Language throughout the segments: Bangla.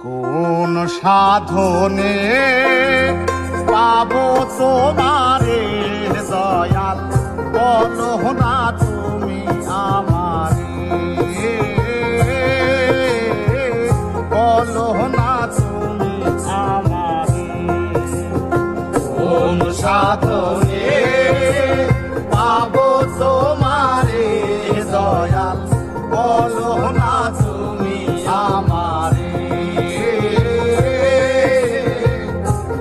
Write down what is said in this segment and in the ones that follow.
কোন সাধনে পাবো তোমারে দয়াল, বলো না তুমি আমারে, বলো না তুমি আমারে। কোন সাধনে পাবো তোমারে দয়াল, বলো না তুমি আমারে,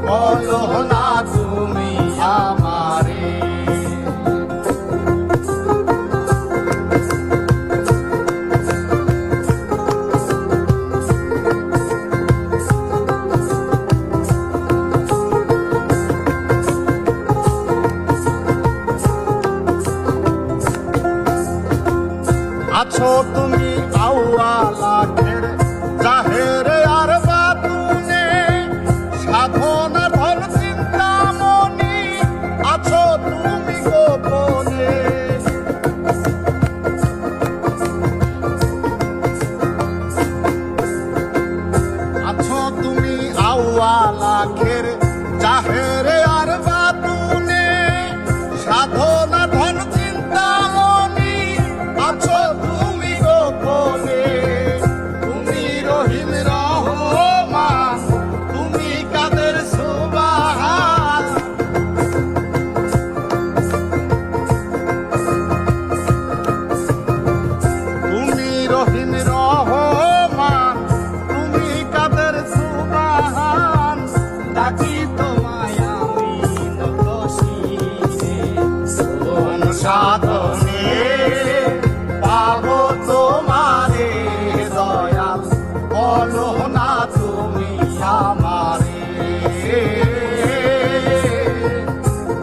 বলো না তুমি আমারে। আছো তুমি আউয়ালাখের জাহেরে আর বাতুনে, সাধনা ধন চিন্তামণি আছো তুমি গোপনে। আছো তুমি আউয়ালাখের জাহেরে আর বাতুনে, সাধনা ধন চিন্তামণি আছো তুমি গোপনে। তুমি রহিম রহমান, তুমি কাদের সুবহান, তুমি রহিম রহমান, তুমি কাদের সুবহান। ডাকি তোমায় আমি নত শিরে, কোন সাধনে পাবো তোমারে দয়াল, বলো না তুমি আমারে,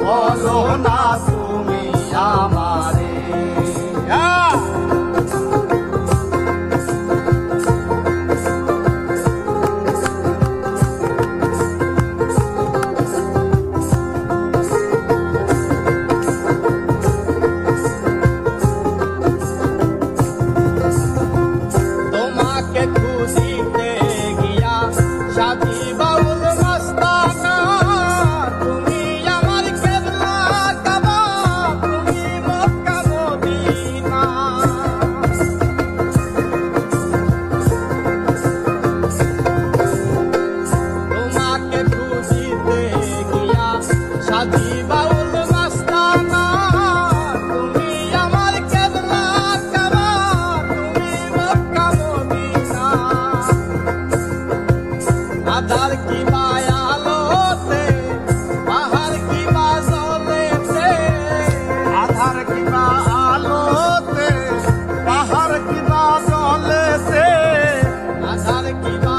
বলো না তুমি আমারে। তোমাকে খুঁজিতে গিয়া সাথী বাউল মস্তানা, তুমি আমার কেবলা কাবা, তুমি মক্কা মদিনা। তোমাকে খুঁজিতে গিয়া সাথী বাউল মস্তানা, তুমি আমার কেবলা কাবা, তুমি মক্কা মদিনা। আধার কি মায়ালোতে, পাহাড় কি বা জলেতে, আধার কি বা আলোতে, পাহাড় কি বা জলেতে, আধার কি বা